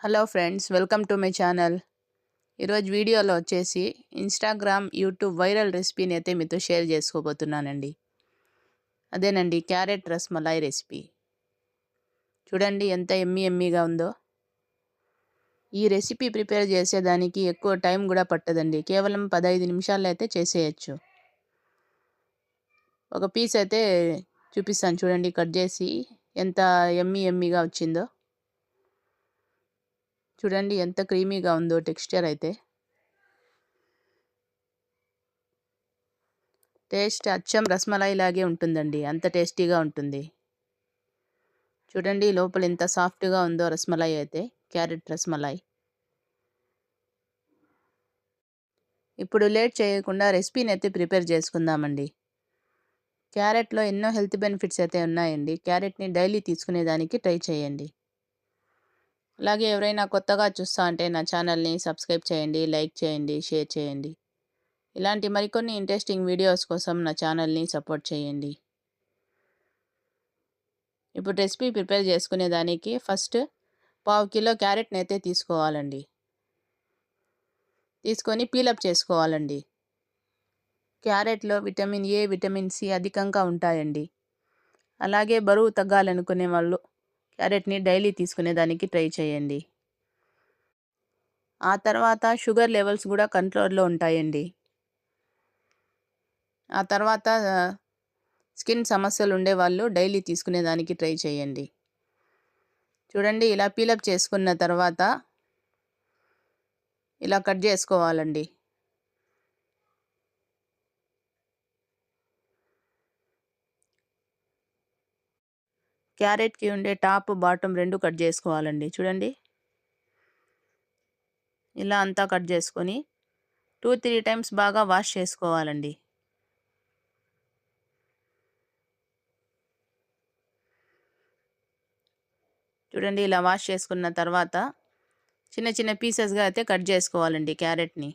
Hello friends, welcome to my channel. ఈరోజు వీడియోలో వచ్చేసి ఇన్స్టాగ్రామ్, యూట్యూబ్ వైరల్ రెసిపీని అయితే మీతో షేర్ చేసుకోబోతున్నానండి. అదేనండి, క్యారెట్ రస్మలై రెసిపీ. చూడండి ఎంత ఎమ్మీగా ఉందో. ఈ రెసిపీ ప్రిపేర్ చేసేదానికి ఎక్కువ టైం కూడా పట్టదండి. కేవలం 15 నిమిషాల్లో అయితే చేసేయచ్చు. ఒక పీస్ అయితే చూపిస్తాను చూడండి, కట్ చేసి ఎంత ఎమ్మీగా వచ్చిందో. చూడండి ఎంత క్రీమీగా ఉందో టెక్స్చర్ అయితే. టేస్ట్ అచ్చం రస్మలై లాగే ఉంటుందండి, అంత టేస్టీగా ఉంటుంది. చూడండి లోపల ఎంత సాఫ్ట్గా ఉందో రస్మలై అయితే, క్యారెట్ రస్మలై. ఇప్పుడు లేట్ చేయకుండా రెసిపీని అయితే ప్రిపేర్ చేసుకుందామండి. క్యారెట్లో ఎన్నో హెల్త్ బెనిఫిట్స్ అయితే ఉన్నాయండి. క్యారెట్ని డైలీ తీసుకునేదానికి ట్రై చేయండి. అలాగే ఎవరైనా కొత్తగా చూస్తా అంటే నా ఛానల్ని సబ్స్క్రైబ్ చేయండి, లైక్ చేయండి, షేర్ చేయండి. ఇలాంటి మరికొన్ని ఇంట్రెస్టింగ్ వీడియోస్ కోసం నా ఛానల్ని సపోర్ట్ చేయండి. ఇప్పుడు రెసిపీ ప్రిపేర్ చేసుకునేదానికి ఫస్ట్ 1/2 కిలో క్యారెట్ని అయితే తీసుకోవాలండి. తీసుకొని పీలప్ చేసుకోవాలండి. క్యారెట్లో విటమిన్ ఏ, విటమిన్ సి అధికంగా ఉంటాయండి. అలాగే బరువు తగ్గాలనుకునే వాళ్ళు క్యారెట్ని డైలీ తీసుకునేదానికి ట్రై చేయండి. ఆ తర్వాత షుగర్ లెవెల్స్ కూడా కంట్రోల్లో ఉంటాయండి. ఆ తర్వాత స్కిన్ సమస్యలు ఉండేవాళ్ళు డైలీ తీసుకునేదానికి ట్రై చేయండి. చూడండి ఇలా పీలప్ చేసుకున్న తర్వాత ఇలా కట్ చేసుకోవాలండి. క్యారెట్కి ఉండే టాప్, బాటమ్ 2 కట్ చేసుకోవాలండి. చూడండి ఇలా అంతా కట్ చేసుకొని 2-3 టైమ్స్ బాగా వాష్ చేసుకోవాలండి. చూడండి ఇలా వాష్ చేసుకున్న తర్వాత చిన్న చిన్న పీసెస్గా అయితే కట్ చేసుకోవాలండి క్యారెట్ని.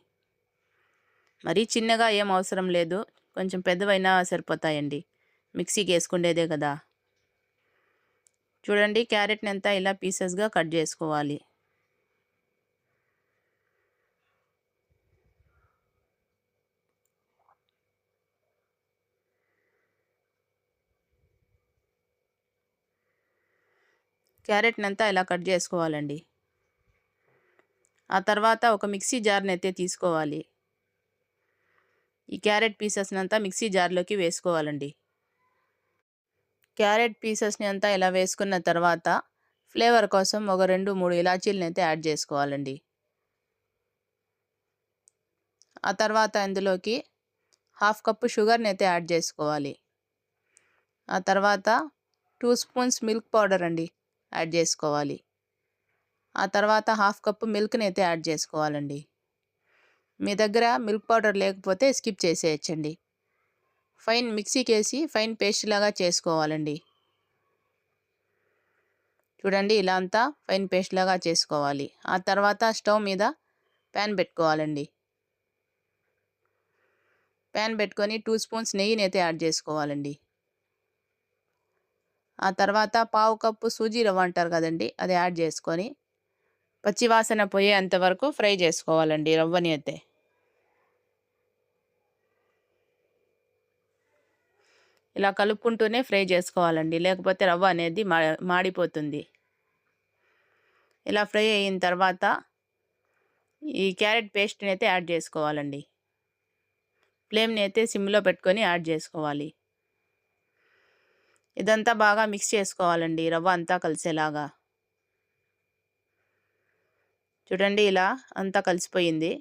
మరీ చిన్నగా ఏం అవసరం లేదు, కొంచెం పెద్దవైనా సరిపోతాయండి, మిక్సీకి వేసుకుండేదే కదా. చూడండి క్యారెట్ని అంతా ఇలా పీసెస్గా కట్ చేసుకోవాలి. క్యారెట్ని అంతా ఇలా కట్ చేసుకోవాలండి. ఆ తర్వాత ఒక మిక్సీ జార్ని అయితే తీసుకోవాలి. ఈ క్యారెట్ పీసెస్ని అంతా మిక్సీ జార్లోకి వేసుకోవాలండి. క్యారెట్ పీసెస్ని అంతా ఇలా వేసుకున్న తర్వాత ఫ్లేవర్ కోసం ఒక 2-3 ఇలాచీలను అయితే యాడ్ చేసుకోవాలండి. ఆ తర్వాత ఇందులోకి 1/2 కప్పు షుగర్ని అయితే యాడ్ చేసుకోవాలి. ఆ తర్వాత 2 స్పూన్స్ మిల్క్ పౌడర్ అండి యాడ్ చేసుకోవాలి. ఆ తర్వాత 1/2 కప్పు మిల్క్ని అయితే యాడ్ చేసుకోవాలండి. మీ దగ్గర మిల్క్ పౌడర్ లేకపోతే స్కిప్ చేసేయచ్చండి. ఫైన్ మిక్సీకి వేసి ఫైన్ పేస్ట్ లాగా చేసుకోవాలండి. చూడండి ఇలా అంతా ఫైన్ పేస్ట్ లాగా చేసుకోవాలి. ఆ తర్వాత స్టవ్ మీద ప్యాన్ పెట్టుకోవాలండి. ప్యాన్ పెట్టుకొని 2 స్పూన్స్ నెయ్యిని అయితే యాడ్ చేసుకోవాలండి. ఆ తర్వాత 1/2 కప్పు సూజీ రవ్వ అంటారు కదండి, అది యాడ్ చేసుకొని పచ్చివాసన పోయేంత వరకు ఫ్రై చేసుకోవాలండి రవ్వని అయితే. ఇలా కలుపుకుంటూనే ఫ్రై చేసుకోవాలండి, లేకపోతే రవ్వ అనేది మాడిపోతుంది. ఇలా ఫ్రై అయిన తర్వాత ఈ క్యారెట్ పేస్ట్ని అయితే యాడ్ చేసుకోవాలండి. ఫ్లేమ్ని అయితే సిమ్లో పెట్టుకొని యాడ్ చేసుకోవాలి. ఇదంతా బాగా మిక్స్ చేసుకోవాలండి, రవ్వ అంతా కలిసేలాగా. చూడండి ఇలా అంతా కలిసిపోయింది.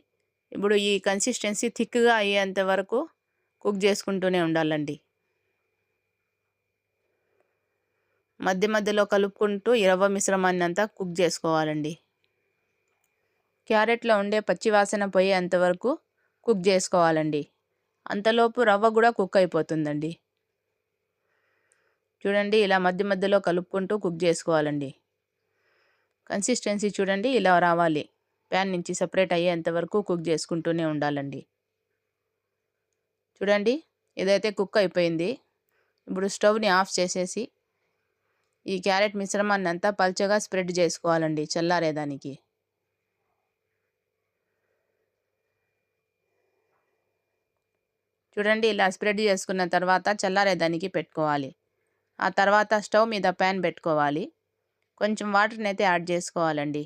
ఇప్పుడు ఈ కన్సిస్టెన్సీ థిక్గా అయ్యేంత వరకు కుక్ చేసుకుంటూనే ఉండాలండి. మధ్య మధ్యలో కలుపుకుంటూ ఈ రవ్వ మిశ్రమాన్ని అంతా కుక్ చేసుకోవాలండి. క్యారెట్లో ఉండే పచ్చివాసన పోయేంత వరకు కుక్ చేసుకోవాలండి. అంతలోపు రవ్వ కూడా కుక్ అయిపోతుందండి. చూడండి ఇలా మధ్య మధ్యలో కలుపుకుంటూ కుక్ చేసుకోవాలండి. కన్సిస్టెన్సీ చూడండి ఇలా రావాలి. ప్యాన్ నుంచి సపరేట్ అయ్యేంత వరకు కుక్ చేసుకుంటూనే ఉండాలండి. చూడండి ఇదైతే కుక్ అయిపోయింది. ఇప్పుడు స్టవ్ని ఆఫ్ చేసేసి ఈ క్యారెట్ మిశ్రమాన్ని అంతా పల్చగా స్ప్రెడ్ చేసుకోవాలండి చల్లారేదానికి. చూడండి, ఇలా స్ప్రెడ్ చేసుకున్న తర్వాత చల్లారేదానికి పెట్టుకోవాలి. ఆ తర్వాత స్టవ్ మీద ప్యాన్ పెట్టుకోవాలి. కొంచెం వాటర్ని అయితే యాడ్ చేసుకోవాలండి.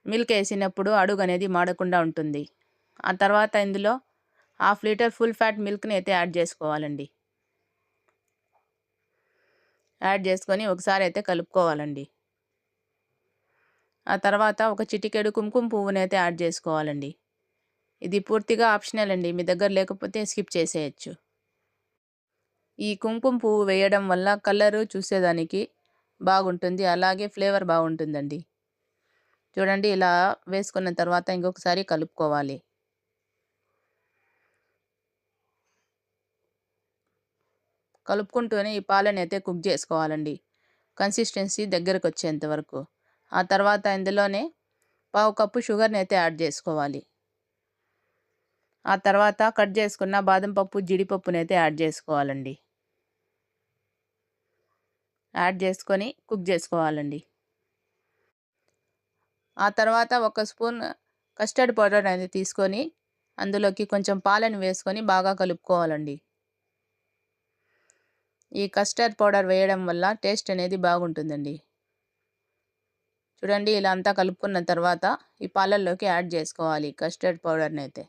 మిల్క్ వేసినప్పుడు అడుగు అనేది మాడకుండా ఉంటుంది. ఆ తర్వాత ఇందులో 1/2 లీటర్ ఫుల్ ఫ్యాట్ మిల్క్ని అయితే యాడ్ చేసుకోవాలండి. యాడ్ చేసుకొని ఒకసారి అయితే కలుపుకోవాలండి. ఆ తర్వాత ఒక చిటికెడు కుంకుమ పువ్వుని అయితే యాడ్ చేసుకోవాలండి. ఇది పూర్తిగా ఆప్షనల్ అండి, మీ దగ్గర లేకపోతే స్కిప్ చేసేయచ్చు. ఈ కుంకుమ పువ్వు వేయడం వల్ల కలరు చూసేదానికి బాగుంటుంది, అలాగే ఫ్లేవర్ బాగుంటుందండి. చూడండి, ఇలా వేసుకున్న తర్వాత ఇంకొకసారి కలుపుకోవాలి. కలుపుకుంటూనే ఈ పాలని అయితే కుక్ చేసుకోవాలండి, కన్సిస్టెన్సీ దగ్గరకు వచ్చేంత వరకు. ఆ తర్వాత ఇందులోనే 1/2 కప్పు షుగర్ని అయితే యాడ్ చేసుకోవాలి. ఆ తర్వాత కట్ చేసుకున్న బాదం పప్పు, జీడిపప్పుని అయితే యాడ్ చేసుకోవాలండి. యాడ్ చేసుకొని కుక్ చేసుకోవాలండి. ఆ తర్వాత 1 స్పూన్ కస్టర్డ్ పౌడర్ అనేది తీసుకొని అందులోకి కొంచెం పాలను వేసుకొని బాగా కలుపుకోవాలండి. ఈ కస్టర్డ్ పౌడర్ వేయడం వల్ల టేస్ట్ అనేది బాగుంటుందండి. చూడండి, ఇలా అంతా కలుపుకున్న తర్వాత ఈ పాలల్లోకి యాడ్ చేసుకోవాలి కస్టర్డ్ పౌడర్ని అయితే.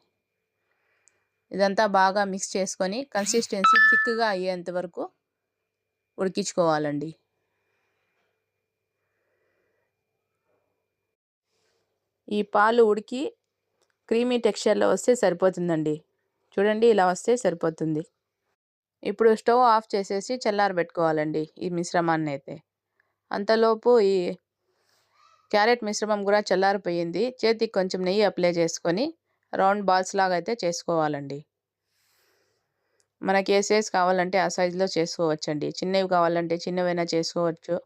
ఇదంతా బాగా మిక్స్ చేసుకొని కన్సిస్టెన్సీ థిక్గా అయ్యేంత వరకు ఉడికించుకోవాలండి. ఈ పాలు ఉడికి క్రీమీ టెక్స్చర్లో వస్తే సరిపోతుందండి. చూడండి, ఇలా వస్తే సరిపోతుంది. ఇప్పుడు స్టవ్ ఆఫ్ చేసేసి చల్లారబెట్టుకోవాలండి ఈ మిశ్రమాన్ని అయితే. అంతలోపు ఈ క్యారెట్ మిశ్రమం కూడా చల్లారిపోయింది. చేతికి కొంచెం నెయ్యి అప్లై చేసుకొని రౌండ్ బాల్స్ లాగా అయితే చేసుకోవాలండి. మనకి ఏ సైజ్ కావాలంటే ఆ సైజులో చేసుకోవచ్చండి. చిన్నవి కావాలంటే చిన్నవైనా చేసుకోవచ్చు,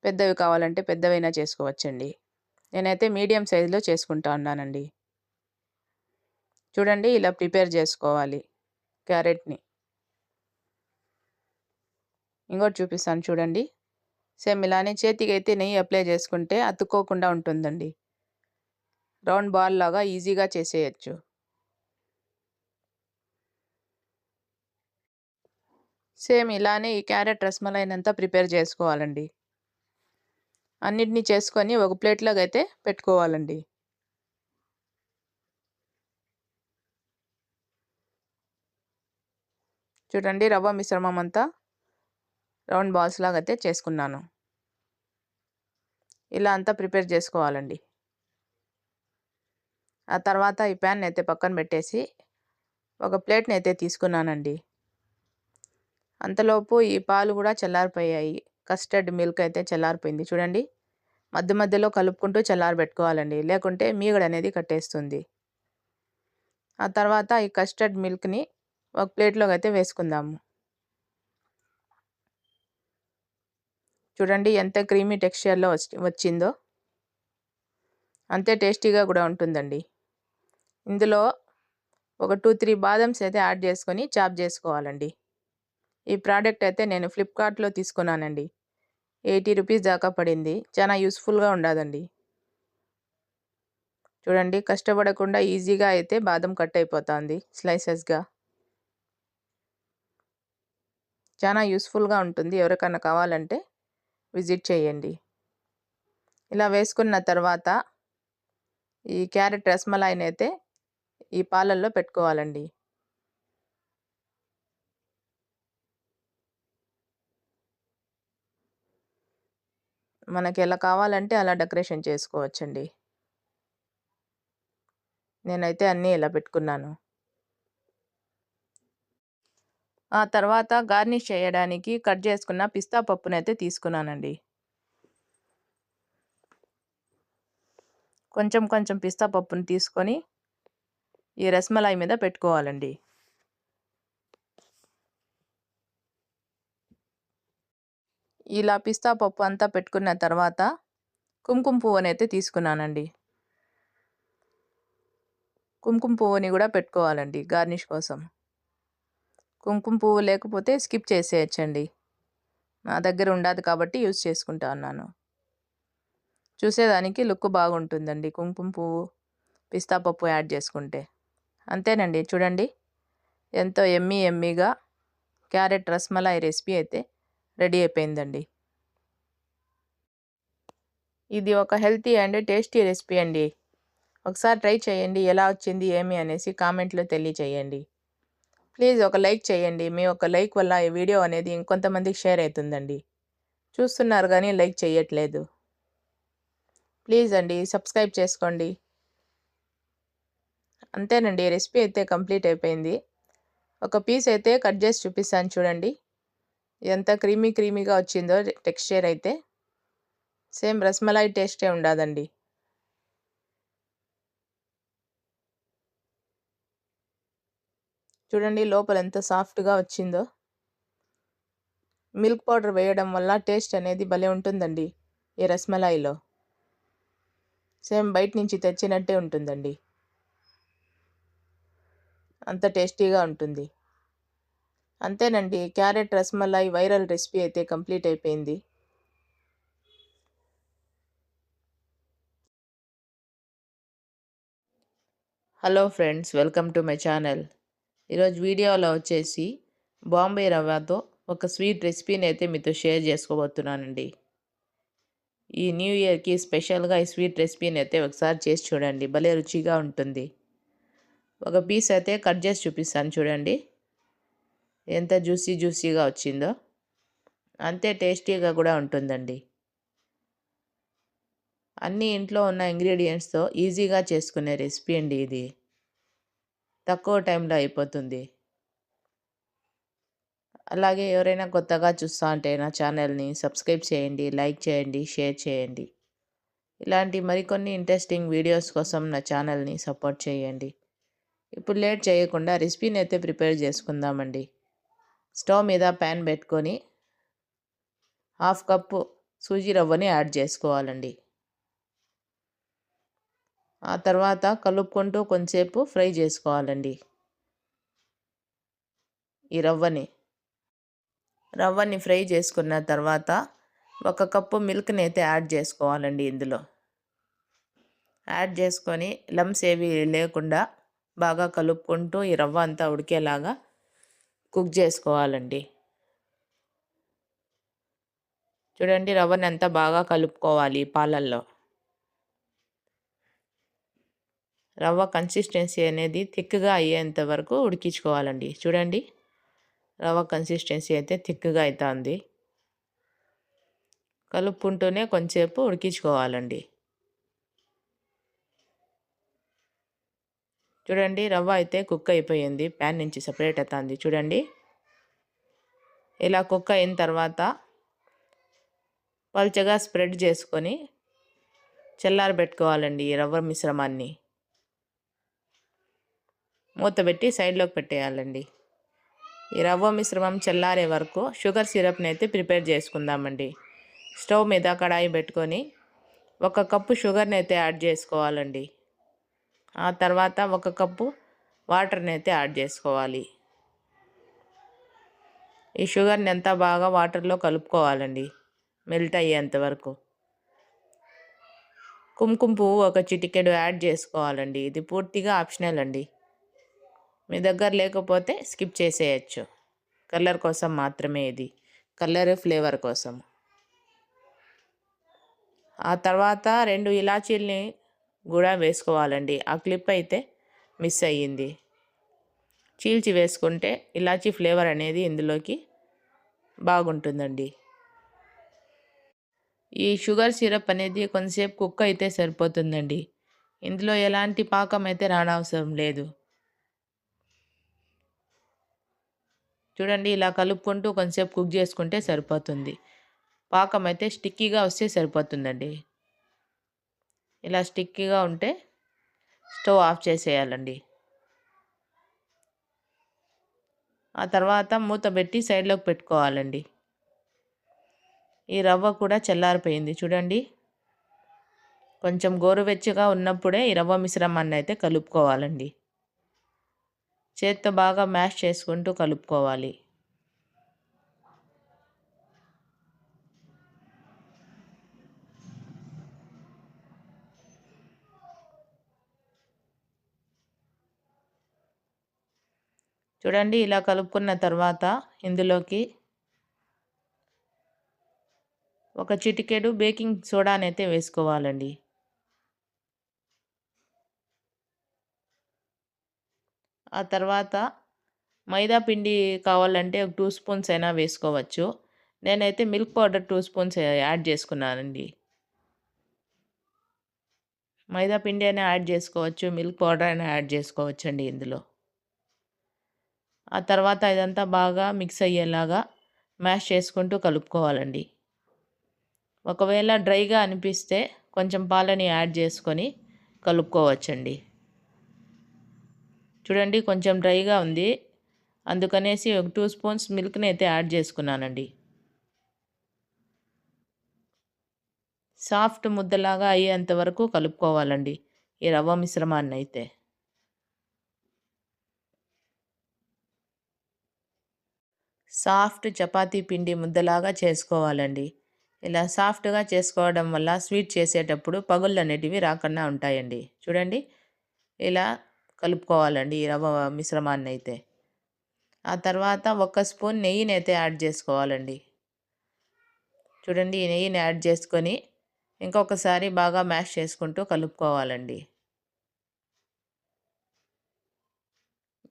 పెద్దవి కావాలంటే పెద్దవైనా చేసుకోవచ్చండి. నేనైతే మీడియం సైజులో చేసుకుంటా ఉన్నానండి. చూడండి, ఇలా ప్రిపేర్ చేసుకోవాలి క్యారెట్ని. ఇంకోటి చూపిస్తాను చూడండి. సేమ్ ఇలానే చేతికి అయితే నెయ్యి అప్లై చేసుకుంటే అతుక్కోకుండా ఉంటుందండి. రౌండ్ బాల్ లాగా ఈజీగా చేసేయచ్చు. సేమ్ ఇలానే ఈ క్యారెట్ రసమలైనంతా ప్రిపేర్ చేసుకోవాలండి. అన్నిటినీ చేసుకొని ఒక ప్లేట్లోకి అయితే పెట్టుకోవాలండి. చూడండి, రవ్వ మిశ్రమం అంతా రౌండ్ బాల్స్ లాగా అయితే చేసుకున్నాను. ఇలా అంతా ప్రిపేర్ చేసుకోవాలండి. ఆ తర్వాత ఈ ప్యాన్ అయితే పక్కన పెట్టేసి ఒక ప్లేట్ని అయితే తీసుకున్నానండి. అంతలోపు ఈ పాలు కూడా చల్లారిపోయాయి. కస్టర్డ్ మిల్క్ అయితే చల్లారిపోయింది. చూడండి, మధ్య మధ్యలో కలుపుకుంటూ చల్లారబెట్టుకోవాలండి, లేకుంటే మీగడ అనేది కట్టేస్తుంది. ఆ తర్వాత ఈ కస్టర్డ్ మిల్క్ని ఒక ప్లేట్లోకి అయితే వేసుకుందాము. చూడండి, ఎంత క్రీమీ టెక్స్చర్లో వచ్చిందో, అంతే టేస్టీగా కూడా ఉంటుందండి. ఇందులో ఒక 2-3 బాదమ్స్ అయితే యాడ్ చేసుకొని చాప్ చేసుకోవాలండి. ఈ ప్రోడక్ట్ అయితే నేను ఫ్లిప్కార్ట్లో తీసుకున్నానండి. 80 రూపీస్ దాకా పడింది. చాలా యూస్ఫుల్గా ఉండదండి. చూడండి, కష్టపడకుండా ఈజీగా అయితే బాదం కట్ అయిపోతుంది స్లైసెస్గా. చాలా యూస్ఫుల్గా ఉంటుంది. ఎవరికైనా కావాలంటే విజిట్ చేయండి. ఇలా వేసుకున్న తర్వాత ఈ క్యారెట్ రసమలాయిని అయితే ఈ పాలల్లో పెట్టుకోవాలండి. మనకి ఎలా కావాలంటే అలా డెకరేషన్ చేసుకోవచ్చండి. నేనైతే అన్నీ ఇలా పెట్టుకున్నాను. ఆ తర్వాత గార్నిష్ చేయడానికి కట్ చేసుకున్న పిస్తా పప్పునైతే తీసుకున్నానండి. కొంచెం కొంచెం పిస్తా పప్పుని తీసుకొని ఈ రసమలాయి మీద పెట్టుకోవాలండి. ఇలా పిస్తా పప్పు అంతా పెట్టుకున్న తర్వాత కుంకుమ పువ్వునైతే తీసుకున్నానండి. కుంకుమ పువ్వుని కూడా పెట్టుకోవాలండి గార్నిష్ కోసం. కుంకుమ పువ్వు లేకపోతే స్కిప్ చేసేయచ్చండి. నా దగ్గర ఉండదు కాబట్టి యూజ్ చేసుకుంటా ఉన్నాను. చూసేదానికి లుక్ బాగుంటుందండి కుంకుమ పువ్వు పిస్తా పప్పు యాడ్ చేసుకుంటే. అంతేనండి, చూడండి ఎంతో ఎమ్మీగా క్యారెట్ రస్మలై రెసిపీ అయితే రెడీ అయిపోయిందండి. ఇది ఒక హెల్తీ అండ్ టేస్టీ రెసిపీ అండి. ఒకసారి ట్రై చేయండి, ఎలా వచ్చింది ఏమి అనేసి కామెంట్లో తెలియచేయండి. ప్లీజ్ ఒక లైక్ చేయండి. మీ ఒక లైక్ వల్ల ఈ వీడియో అనేది ఇంకొంతమందికి షేర్ అవుతుందండి. చూస్తున్నారు కానీ లైక్ చేయట్లేదు. ప్లీజ్ అండి సబ్స్క్రైబ్ చేసుకోండి. అంతేనండి, రెసిపీ అయితే కంప్లీట్ అయిపోయింది. ఒక పీస్ అయితే కట్ చేసి చూపిస్తాను చూడండి. ఎంత క్రీమీగా వచ్చిందో టెక్స్చర్ అయితే సేమ్ రస్మలై టేస్టే ఉండదండి. చూడండి లోపల ఎంత సాఫ్ట్గా వచ్చిందో. మిల్క్ పౌడర్ వేయడం వల్ల టేస్ట్ అనేది భలే ఉంటుందండి ఈ రస్మలైలో. సేమ్ బయట నుంచి తెచ్చినట్టే ఉంటుందండి, అంత టేస్టీగా ఉంటుంది. అంతేనండి, క్యారెట్ రస్మలై వైరల్ రెసిపీ అయితే కంప్లీట్ అయిపోయింది. Hello friends, welcome to my channel. ఈరోజు వీడియోలో వచ్చేసి బాంబే రవ్వతో ఒక స్వీట్ రెసిపీని అయితే మీతో షేర్ చేసుకోబోతున్నానండి. ఈ న్యూ ఇయర్కి స్పెషల్గా ఈ స్వీట్ రెసిపీని అయితే ఒకసారి చేసి చూడండి, భలే రుచిగా ఉంటుంది. ఒక పీస్ అయితే కట్ చేసి చూపిస్తాను చూడండి, ఎంత జ్యూసీగా వచ్చిందో. అంతే టేస్టీగా కూడా ఉంటుందండి. అన్ని ఇంట్లో ఉన్న ఇంగ్రీడియంట్స్తో ఈజీగా చేసుకునే రెసిపీ అండి ఇది. తక్కువ టైంలో అయిపోతుంది. అలాగే ఎవరైనా కొత్తగా చూస్తూ ఉంటే నా ఛానల్ని సబ్స్క్రైబ్ చేయండి, లైక్ చేయండి, షేర్ చేయండి. ఇలాంటి మరికొన్ని ఇంట్రెస్టింగ్ వీడియోస్ కోసం నా ఛానల్ని సపోర్ట్ చేయండి. ఇప్పుడు లేట్ చేయకుండా రెసిపీని అయితే ప్రిపేర్ చేసుకుందామండి. స్టవ్ మీద ప్యాన్ పెట్టుకొని 1/2 కప్పు సూజీ రవ్వని యాడ్ చేసుకోవాలండి. ఆ తర్వాత కలుపుకుంటూ కొంచెంసేపు ఫ్రై చేసుకోవాలండి. ఈ రవ్వని ఫ్రై చేసుకున్న తర్వాత 1 కప్పు మిల్క్ని అయితే యాడ్ చేసుకోవాలండి. ఇందులో యాడ్ చేసుకొని లమ్స్ ఏవి లేకుండా బాగా కలుపుకుంటూ ఈ రవ్వ అంతా ఉడికేలాగా కుక్ చేసుకోవాలండి. చూడండి రవ్వని అంతా బాగా కలుపుకోవాలి పాలల్లో. రవ్వ కన్సిస్టెన్సీ అనేది థిక్గా అయ్యేంత వరకు ఉడికించుకోవాలండి. చూడండి రవ్వ కన్సిస్టెన్సీ అయితే థిక్గా అవుతుంది. కలుపుకుంటూనే కొంచెంసేపు ఉడికించుకోవాలండి. చూడండి రవ్వ అయితే కుక్ అయిపోయింది, ప్యాన్ నుంచి సపరేట్ అవుతుంది. చూడండి ఇలా కుక్ అయిన తర్వాత పల్చగా స్ప్రెడ్ చేసుకొని చల్లారబెట్టుకోవాలండి. ఈ రవ్వ మిశ్రమాన్ని మూత పెట్టి సైడ్లోకి పెట్టేయాలండి. ఈ రవ్వ మిశ్రమం చల్లారే వరకు షుగర్ సిరప్ని అయితే ప్రిపేర్ చేసుకుందామండి. స్టవ్ మీద కడాయి పెట్టుకొని 1 కప్పు షుగర్ని అయితే యాడ్ చేసుకోవాలండి. ఆ తర్వాత 1 కప్పు వాటర్ని అయితే యాడ్ చేసుకోవాలి. ఈ షుగర్ని అంతా బాగా వాటర్లో కలుపుకోవాలండి, మెల్ట్ అయ్యేంత వరకు. కుంకుమ పువ్వు 1 చిటికెడు యాడ్ చేసుకోవాలండి. ఇది పూర్తిగా ఆప్షనల్ అండి, మీ దగ్గర లేకపోతే స్కిప్ చేసేయచ్చు. కలర్ కోసం మాత్రమే, ఇది కలర్ ఫ్లేవర్ కోసం. ఆ తర్వాత 2 ఇలాచీల్ని కూడా వేసుకోవాలండి. ఆ క్లిప్ అయితే మిస్ అయ్యింది. చీల్చి వేసుకుంటే ఇలాచీ ఫ్లేవర్ అనేది ఇందులోకి బాగుంటుందండి. ఈ షుగర్ సిరప్ అనేది కొంతసేపు కుక్ అయితే సరిపోతుందండి. ఇందులో ఎలాంటి పాకం అయితే రానవసరం లేదు. చూడండి ఇలా కలుపుకుంటూ కొంచెంసేపు కుక్ చేసుకుంటే సరిపోతుంది. పాకం అయితే స్టిక్కీగా వస్తే సరిపోతుందండి. ఇలా స్టిక్కీగా ఉంటే స్టవ్ ఆఫ్ చేసేయాలండి. ఆ తర్వాత మూత పెట్టి సైడ్లోకి పెట్టుకోవాలండి. ఈ రవ్వ కూడా చల్లారిపోయింది. చూడండి కొంచెం గోరువెచ్చగా ఉన్నప్పుడే ఈ రవ్వ మిశ్రమాన్ని అయితే కలుపుకోవాలండి. చేత్తో బాగా మ్యాష్ చేసుకుంటూ కలుపుకోవాలి. చూడండి ఇలా కలుపుకున్న తర్వాత ఇందులోకి ఒక చిటికెడు బేకింగ్ సోడానైతే వేసుకోవాలండి. ఆ తర్వాత మైదా పిండి కావాలంటే ఒక 2 స్పూన్స్ అయినా వేసుకోవచ్చు. నేనైతే మిల్క్ పౌడర్ 2 స్పూన్స్ యాడ్ చేసుకున్నానండి. మైదా పిండి అయినా యాడ్ చేసుకోవచ్చు. మిల్క్ పౌడర్ అయినా యాడ్ చేసుకోవచ్చండి ఇందులో. ఆ తర్వాత ఇదంతా బాగా మిక్స్ అయ్యేలాగా మ్యాష్ చేసుకుంటూ కలుపుకోవాలండి. ఒకవేళ డ్రైగా అనిపిస్తే కొంచెం పాలని యాడ్ చేసుకొని కలుపుకోవచ్చండి. చూడండి కొంచెం డ్రైగా ఉంది. అందుకనేసి ఒక 2 స్పూన్స్ మిల్క్‌ని అయితే యాడ్ చేసుకున్నానండి. సాఫ్ట్ ముద్దలాగా అయ్యేంత వరకు కలుపుకోవాలండి ఈ రవ్వ మిశ్రమాన్నయితే. సాఫ్ట్ చపాతీ పిండి ముద్దలాగా చేసుకోవాలండి. ఇలా సాఫ్ట్‌గా చేసుకోవడం వల్ల స్వీట్ చేసేటప్పుడు పగుళ్ళనేటివి రాకుండా ఉంటాయండి. చూడండి ఇలా కలుపుకోవాలండి ఈ రవ్వ మిశ్రమాన్నయితే. ఆ తర్వాత ఒక స్పూన్ నెయ్యినైతే యాడ్ చేసుకోవాలండి. చూడండి ఈ నెయ్యిని యాడ్ చేసుకొని ఇంకొకసారి బాగా మ్యాష్ చేసుకుంటూ కలుపుకోవాలండి.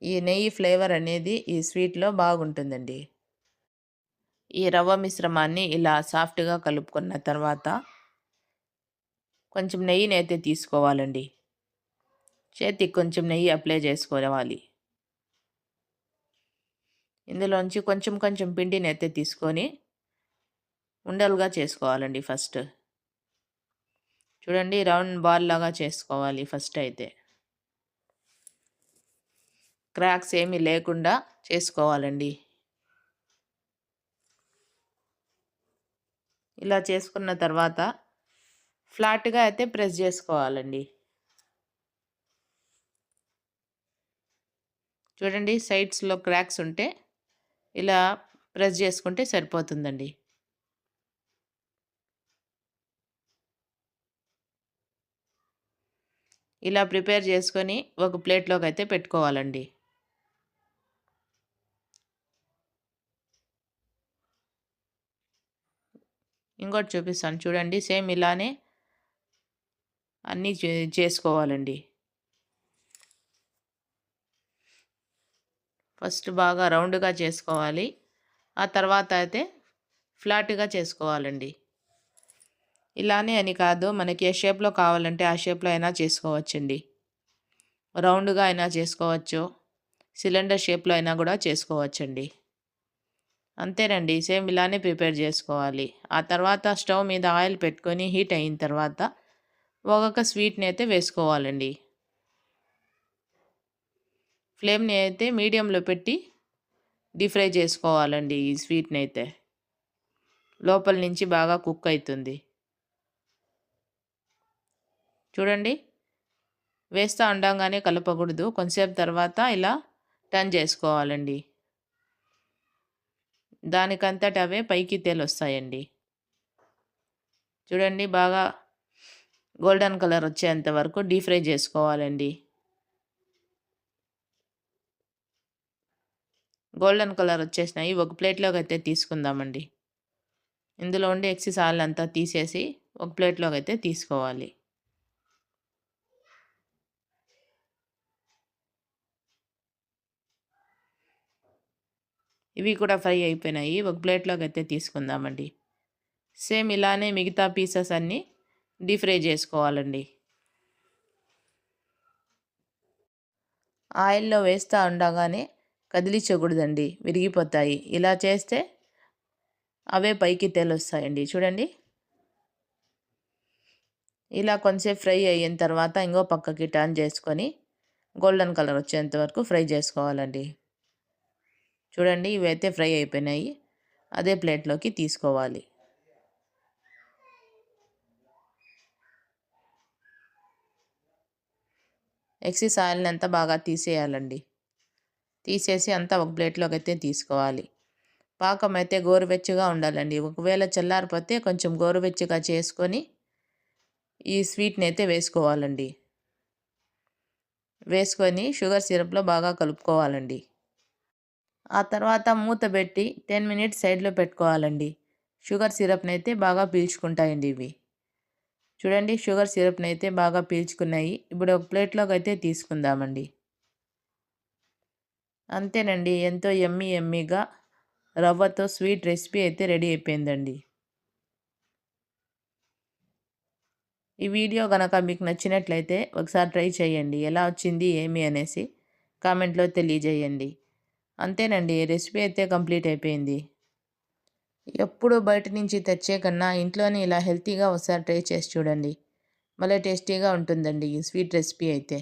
ఈ నెయ్యి ఫ్లేవర్ అనేది ఈ స్వీట్‌లో బాగుంటుందండి. ఈ రవ్వ మిశ్రమాన్ని ఇలా సాఫ్ట్‌గా కలుపుకున్న తర్వాత కొంచెం నెయ్యినైతే తీసుకోవాలండి. చేతికి కొంచెం నెయ్యి అప్లై చేసుకోవాలి. ఇందులోంచి కొంచెం కొంచెం పిండినైతే తీసుకొని ఉండలుగా చేసుకోవాలండి ఫస్ట్. చూడండి రౌండ్ బాల్ లాగా చేసుకోవాలి ఫస్ట్ అయితే. క్రాక్స్ ఏమీ లేకుండా చేసుకోవాలండి. ఇలా చేసుకున్న తర్వాత ఫ్లాట్‌గా అయితే ప్రెస్ చేసుకోవాలండి. చూడండి సైడ్స్‌లో క్రాక్స్ ఉంటే ఇలా ప్రెస్ చేసుకుంటే సరిపోతుందండి. ఇలా ప్రిపేర్ చేసుకొని ఒక ప్లేట్‌లోకి అయితే పెట్టుకోవాలండి. ఇంకోటి చూపిస్తాను చూడండి. సేమ్ ఇలానే అన్నీ చేసుకోవాలండి. ఫస్ట్ బాగా రౌండ్‌గా చేసుకోవాలి. ఆ తర్వాత అయితే ఫ్లాట్‌గా చేసుకోవాలండి. ఇలానే అని కాదు మనకి ఏ షేప్‌లో కావాలంటే ఆ షేప్‌లో అయినా చేసుకోవచ్చండి. రౌండ్‌గా అయినా చేసుకోవచ్చు. సిలిండర్ షేప్‌లో అయినా కూడా చేసుకోవచ్చండి. అంతేనండి. సేమ్ ఇలానే ప్రిపేర్ చేసుకోవాలి. ఆ తర్వాత స్టవ్ మీద ఆయిల్ పెట్టుకొని హీట్ అయిన తర్వాత ఒక్కొక్క స్వీట్‌ని అయితే వేసుకోవాలండి. ఫ్లేమ్‌ని అయితే మీడియంలో పెట్టి డీప్ ఫ్రై చేసుకోవాలండి ఈ స్వీట్‌ని అయితే. లోపల నుంచి బాగా కుక్ అయితుంది. చూడండి వేస్తా ఉండంగానే కలపకూడదు. కొంచెంసేపు తర్వాత ఇలా టర్న్ చేసుకోవాలండి. దానికంతట అవే పైకి తేలొస్తాయండి. చూడండి బాగా గోల్డెన్ కలర్ వచ్చేంత వరకు డీప్ ఫ్రై చేసుకోవాలండి. గోల్డెన్ కలర్ వచ్చేసినాయి. ఒక ప్లేట్‌లోకి అయితే తీసుకుందామండి. ఇందులో ఉండే ఎక్సెస్ ఆయిల్ అంతా తీసేసి ఒక ప్లేట్‌లోకి అయితే తీసుకోవాలి. ఇవి కూడా ఫ్రై అయిపోయినాయి. ఒక ప్లేట్‌లోకి అయితే తీసుకుందామండి. సేమ్ ఇలానే మిగతా పీసెస్ అన్నీ డీప్ ఫ్రై చేసుకోవాలండి. ఆయిల్‌లో వేస్తా ఉండగానే కదిలించకూడదండి. విరిగిపోతాయి. ఇలా చేస్తే అవే పైకి తేలొస్తాయండి. చూడండి. ఇలా కొంచెంసేపు ఫ్రై అయిన తర్వాత ఇంకో పక్కకి టర్న్ చేసుకొని గోల్డెన్ కలర్ వచ్చేంత వరకు ఫ్రై చేసుకోవాలండి. చూడండి ఇవైతే ఫ్రై అయిపోయినాయి. అదే ప్లేట్‌లోకి తీసుకోవాలి. ఎక్సెస్ ఆయిల్‌ని అంతా బాగా తీసేయాలండి. తీసేసి అంతా ఒక ప్లేట్‌లోకి అయితే తీసుకోవాలి. పాకం అయితే గోరువెచ్చగా ఉండాలండి. ఒకవేళ చల్లారిపోతే కొంచెం గోరువెచ్చగా చేసుకొని ఈ స్వీట్‌ని అయితే వేసుకోవాలండి. వేసుకొని షుగర్ సిరప్‌లో బాగా కలుపుకోవాలండి. ఆ తర్వాత మూత పెట్టి 10 మినిట్స్ సైడ్లో పెట్టుకోవాలండి. షుగర్ సిరప్ని అయితే బాగా పీల్చుకుంటాయండి ఇవి. చూడండి షుగర్ సిరప్ని అయితే బాగా పీల్చుకున్నాయి. ఇప్పుడు ఒక ప్లేట్లోకి అయితే తీసుకుందామండి. అంతేనండి, ఎంతో యమ్మీగా రవ్వతో స్వీట్ రెసిపీ అయితే రెడీ అయిపోయిందండి. ఈ వీడియో గనక మీకు నచ్చినట్లయితే ఒకసారి ట్రై చేయండి. ఎలా వచ్చింది ఏమి అనేసి కామెంట్లో తెలియజేయండి. అంతేనండి, రెసిపీ అయితే కంప్లీట్ అయిపోయింది. ఎప్పుడు బయట నుంచి తెచ్చే కన్నా ఇంట్లోనే ఇలా హెల్తీగా ఒకసారి ట్రై చేసి చూడండి. భలే టేస్టీగా ఉంటుందండి ఈ స్వీట్ రెసిపీ అయితే.